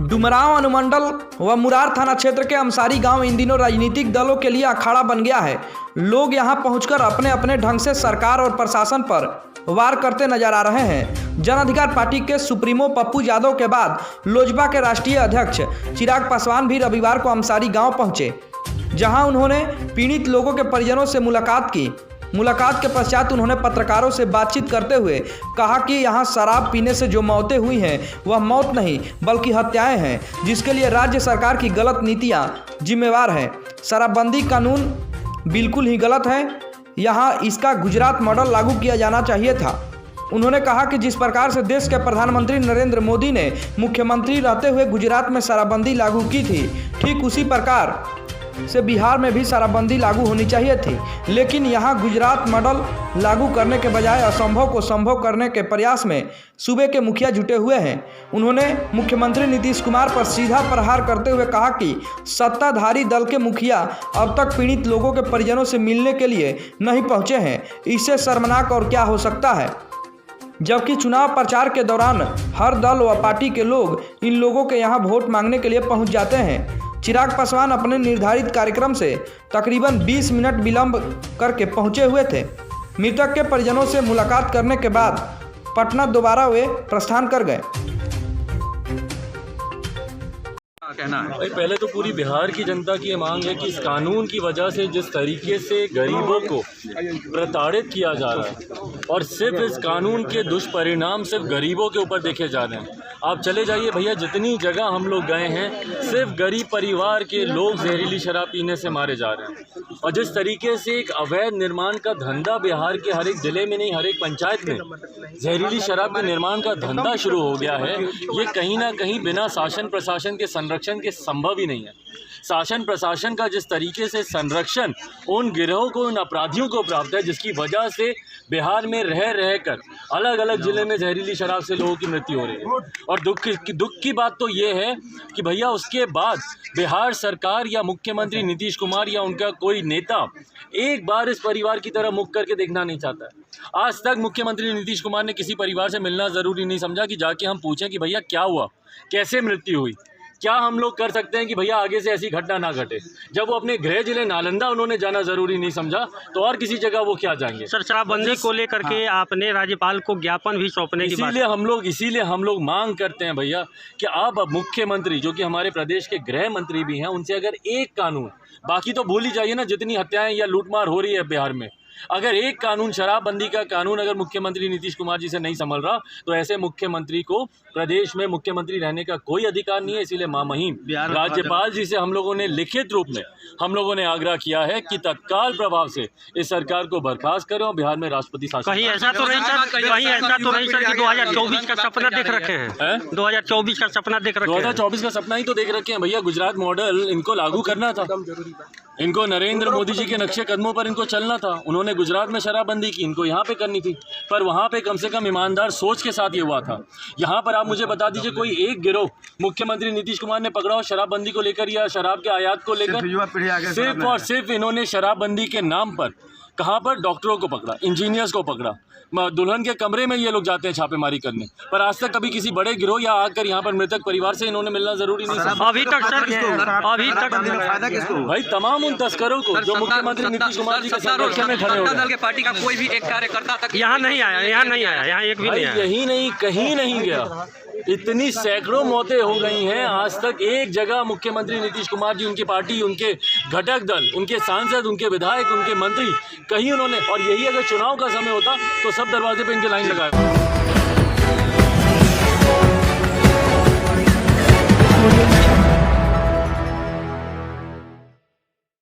डुमरांव अनुमंडल व मुरार थाना क्षेत्र के अंसारी गांव इन दिनों राजनीतिक दलों के लिए अखाड़ा बन गया है। लोग यहां पहुंचकर अपने अपने ढंग से सरकार और प्रशासन पर वार करते नजर आ रहे हैं। जन अधिकार पार्टी के सुप्रीमो पप्पू यादव के बाद लोजपा के राष्ट्रीय अध्यक्ष चिराग पासवान भी रविवार को अंसारी गांव पहुंचे, जहां उन्होंने पीड़ित लोगों के परिजनों से मुलाकात की। मुलाकात के पश्चात उन्होंने पत्रकारों से बातचीत करते हुए कहा कि यहां शराब पीने से जो मौतें हुई हैं वह मौत नहीं बल्कि हत्याएं हैं, जिसके लिए राज्य सरकार की गलत नीतियां जिम्मेवार हैं। शराबबंदी कानून बिल्कुल ही गलत है, यहां इसका गुजरात मॉडल लागू किया जाना चाहिए था। उन्होंने कहा कि जिस प्रकार से देश के प्रधानमंत्री नरेंद्र मोदी ने मुख्यमंत्री रहते हुए गुजरात में शराबबंदी लागू की थी, ठीक उसी प्रकार से बिहार में भी शराबबंदी लागू होनी चाहिए थी। लेकिन यहाँ गुजरात मॉडल लागू करने के बजाय असंभव को संभव करने के प्रयास में सूबे के मुखिया जुटे हुए हैं। उन्होंने मुख्यमंत्री नीतीश कुमार पर सीधा प्रहार करते हुए कहा कि सत्ताधारी दल के मुखिया अब तक पीड़ित लोगों के परिजनों से मिलने के लिए नहीं पहुँचे हैं। इससे शर्मनाक और क्या हो सकता है, जबकि चुनाव प्रचार के दौरान हर दल व पार्टी के लोग इन लोगों के यहाँ वोट मांगने के लिए पहुँच जाते हैं। चिराग पासवान अपने निर्धारित कार्यक्रम से तकरीबन 20 मिनट विलंब करके पहुंचे हुए थे। मृतक के परिजनों से मुलाकात करने के बाद पटना दोबारा वे प्रस्थान कर गए। कहना है भाई, पहले तो पूरी बिहार की जनता की ये मांग है कि इस कानून की वजह से जिस तरीके से गरीबों को प्रताड़ित किया जा रहा है और सिर्फ इस कानून के दुष्परिणाम सिर्फ गरीबों के ऊपर देखे जा रहे हैं। आप चले जाइए भैया, जितनी जगह हम लोग गए हैं सिर्फ गरीब परिवार के लोग जहरीली शराब पीने से मारे जा रहे हैं। और जिस तरीके से एक अवैध निर्माण का धंधा बिहार के हर एक ज़िले में नहीं हर एक पंचायत में जहरीली शराब के निर्माण का धंधा शुरू हो गया है, ये कहीं ना कहीं बिना शासन प्रशासन के संरक्षण के संभव ही नहीं है। शासन प्रशासन का जिस तरीके से संरक्षण उन गिरोह को, उन अपराधियों को प्राप्त है, जिसकी वजह से बिहार में रह कर अलग अलग ज़िले में जहरीली शराब से लोगों की मृत्यु हो रही है। और दुख की बात तो ये है कि भैया उसके बाद बिहार सरकार या मुख्यमंत्री नीतीश कुमार या उनका कोई नेता एक बार इस परिवार की तरह मुख करके देखना नहीं चाहता है। आज तक मुख्यमंत्री नीतीश कुमार ने किसी परिवार से मिलना ज़रूरी नहीं समझा कि जाके हम पूछें कि भैया क्या हुआ, कैसे मृत्यु हुई, क्या हम लोग कर सकते हैं कि भैया आगे से ऐसी घटना ना घटे। जब वो अपने गृह जिले नालंदा उन्होंने जाना जरूरी नहीं समझा तो और किसी जगह वो क्या जाएंगे। सर, शराबबंदी को लेकर के आपने राज्यपाल को ज्ञापन भी सौंपने की बात, इसीलिए हम लोग मांग करते हैं भैया कि आप अब मुख्यमंत्री जो कि हमारे प्रदेश के गृह मंत्री भी हैं, उनसे अगर एक कानून, बाकी तो भूल ही जाइए ना जितनी हत्याएं या लूटमार हो रही है बिहार में, अगर एक कानून शराबबंदी का कानून अगर मुख्यमंत्री नीतीश कुमार जी से नहीं संभल रहा तो ऐसे मुख्यमंत्री को प्रदेश में मुख्यमंत्री रहने का कोई अधिकार नहीं है। इसीलिए मामहीम राज्यपाल जी से हम लोगों ने लिखित रूप में हम लोगों ने आग्रह किया है कि तत्काल प्रभाव से इस सरकार को बर्खास्त करें और बिहार में राष्ट्रपति शासन। कहीं ऐसा तो नहीं सर कि 2024 का सपना देख रखे हैं? 2024 का सपना देख रखे हैं? 2024 का सपना ही तो देख रखे हैं भैया। गुजरात मॉडल इनको लागू करना था, इनको नरेंद्र मोदी जी के नक्शे कदमों पर इनको चलना था। उन्होंने गुजरात में शराबबंदी की, इनको यहाँ पे करनी थी, पर वहाँ पे कम से कम ईमानदार सोच के साथ ये हुआ था। यहाँ पर आप मुझे बता दीजिए कोई एक गिरोह मुख्यमंत्री नीतीश कुमार ने पकड़ा हो शराबबंदी को लेकर या शराब के आयात को लेकर? सिर्फ और सिर्फ इन्होंने शराबबंदी के नाम पर कहाँ पर डॉक्टरों को पकड़ा, इंजीनियर्स को पकड़ा, दुल्हन के कमरे में ये लोग जाते हैं छापेमारी करने, पर आज तक कभी किसी बड़े गिरोह या आकर यहाँ पर मृतक परिवार से इन्होंने मिलना जरूरी नहीं समझा। अभी तक सर भाई तमाम उन तस्करों को जो मुख्यमंत्री नीतीश कुमार जी के संरक्षण में खड़े हो गए। पार्टी का कोई भी एक कार्यकर्ता तक यहाँ नहीं आया, यहाँ एक भी नहीं आया। यही नहीं, कहीं नहीं गया। इतनी सैकड़ों मौतें हो गई हैं, आज तक एक जगह मुख्यमंत्री नीतीश कुमार जी, उनकी पार्टी, उनके घटक दल, उनके सांसद, उनके विधायक, उनके मंत्री कहीं उन्होंने, और यही अगर चुनाव का समय होता तो सब दरवाजे पे इनके लाइन लगाए।